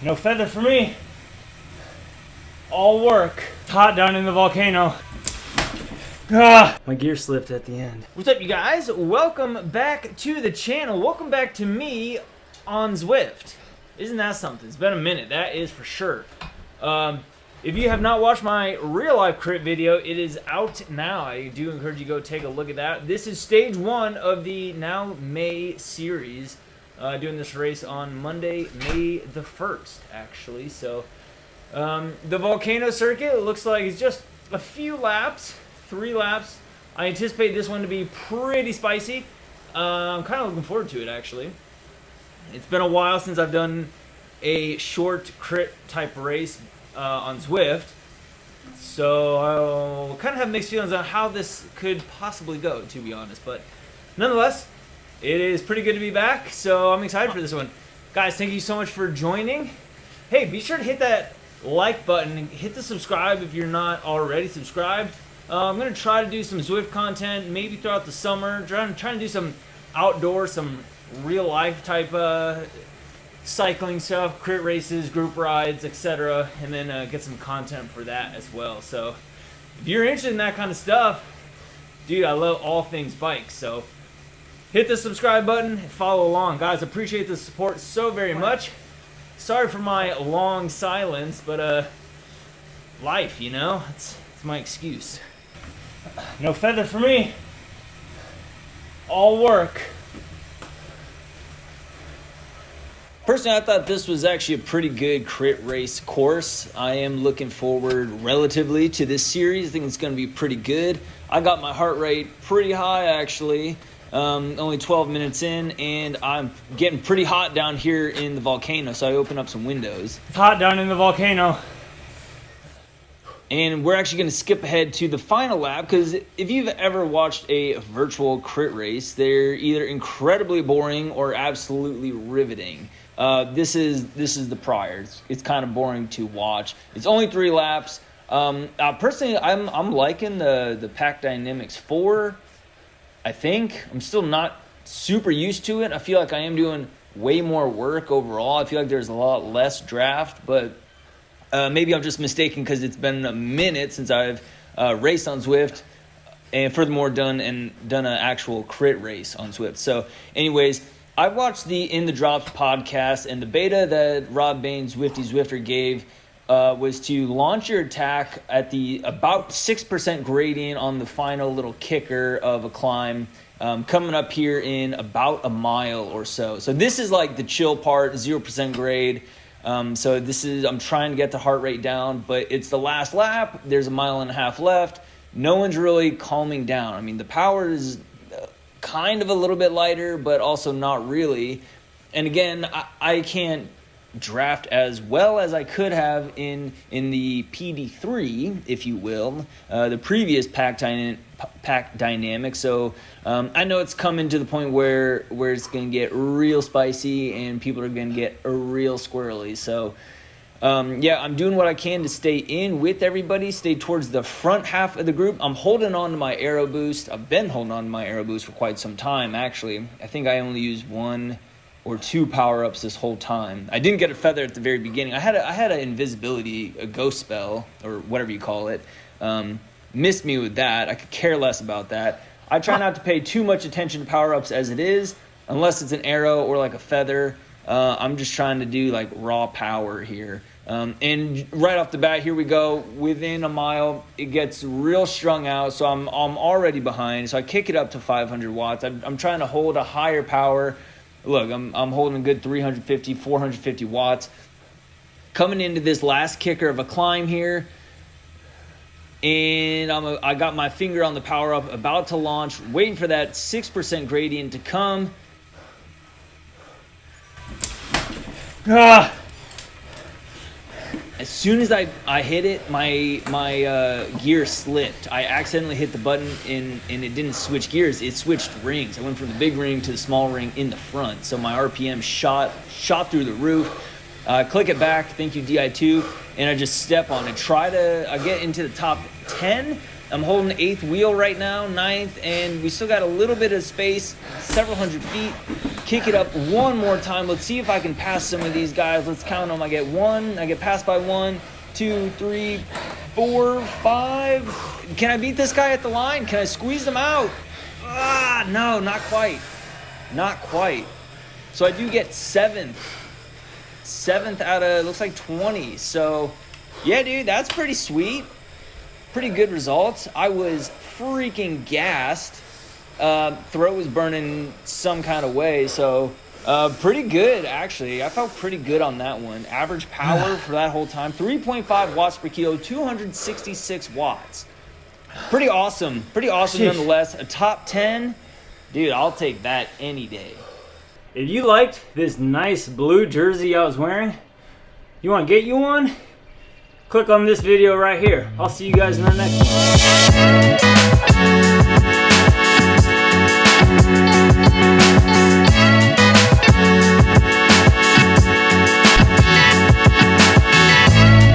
No feather for me. All work. It's hot down in the volcano. My gear slipped at the end. What's up, you guys? Welcome back to the channel. Welcome back to me on Zwift. Isn't that something? It's been a minute, that is for sure. If you have not watched my real life crit video, it is out now. I do encourage you to go take a look at that. This is stage 1 of the now May series. Doing this race on Monday, May the 1st, actually. So, the Volcano circuit, it looks like it's just a few laps, 3 laps. I anticipate this one to be pretty spicy. I'm kind of looking forward to it, actually. It's been a while since I've done a short crit type race on Zwift. So, I'll kind of have mixed feelings on how this could possibly go, to be honest. But, nonetheless, it is pretty good to be back, so I'm excited for this one. Guys, thank you so much for joining. Hey, be sure to hit that like button and hit the subscribe if you're not already subscribed. I'm going to try to do some Zwift content maybe throughout the summer. Trying to do some outdoor, some real life type cycling stuff, crit races, group rides, etc. And then get some content for that as well. So if you're interested in that kind of stuff, dude, I love all things bikes. So hit the subscribe button and follow along. Guys, appreciate the support so very much. Sorry for my long silence, but life, you know, it's my excuse. No feather for me. All work. Personally, I thought this was actually a pretty good crit race course. I am looking forward relatively to this series. I think it's going to be pretty good. I got my heart rate pretty high, actually. Only 12 minutes in, and I'm getting pretty hot down here in the volcano, so I open up some windows. It's hot down in the volcano. And we're actually going to skip ahead to the final lap, because if you've ever watched a virtual crit race, they're either incredibly boring or absolutely riveting. This is the prior. It's kind of boring to watch. It's only 3 laps. Personally, I'm liking the Pack Dynamics 4. I think I'm still not super used to it. I feel like I am doing way more work overall. I feel like there's a lot less draft, but maybe I'm just mistaken because it's been a minute since I've raced on Zwift, and furthermore done an actual crit race on Zwift. So, anyways, I watched the In the Drops podcast, and the beta that Rob Bain, Zwifter, gave was to launch your attack at the about 6% gradient on the final little kicker of a climb, coming up here in about a mile or so. So this is like the chill part, 0% grade. So I'm trying to get the heart rate down, but it's the last lap. There's a mile and a half left. No one's really calming down. I mean, the power is kind of a little bit lighter, but also not really. And again, I can't draft as well as I could have in the PD3, if you will, the previous pack dynamic. So I know it's coming to the point where it's going to get real spicy and people are going to get real squirrely. So yeah, I'm doing what I can to stay in with everybody, stay towards the front half of the group. I'm holding on to my aero boost. I've been holding on to my aero boost for quite some time, actually. I think I only used 1 or 2 power-ups this whole time. I didn't get a feather at the very beginning. I had an invisibility, a ghost spell, or whatever you call it. Missed me with that. I could care less about that. I try not to pay too much attention to power-ups as it is, unless it's an arrow or like a feather. I'm just trying to do like raw power here. And right off the bat, here we go. Within a mile, it gets real strung out, so I'm already behind. So I kick it up to 500 watts. I'm trying to hold a higher power. Look, I'm holding a good 350, 450 watts. Coming into this last kicker of a climb here. And I got my finger on the power up, about to launch, waiting for that 6% gradient to come. As soon as I hit it, my gear slipped. I accidentally hit the button and it didn't switch gears. It switched rings. I went from the big ring to the small ring in the front. So my RPM shot through the roof. Click it back. Thank you, Di2. And I just step on it. I get into the top 10. I'm holding the 8th wheel right now, 9th, and we still got a little bit of space, several hundred feet. kick it up one more time. Let's see if I can pass some of these guys. Let's count them. I get one. I get passed by 1, 2, 3, 4, 5. Can I beat this guy at the line? Can I squeeze him out? Ah, no, not quite. Not quite. So I do get 7th. 7th out of, looks like 20. So, yeah, dude, that's pretty sweet. Pretty good results. I was freaking gassed. Throat was burning some kind of way, so pretty good, actually. I felt pretty good on that one. Average power for that whole time, 3.5 watts per kilo, 266 watts. Pretty awesome. Pretty awesome nonetheless. A top 10, dude, I'll take that any day. If you liked this nice blue jersey I was wearing, you want to get you one? Click on this video right here. I'll see you guys in the next one.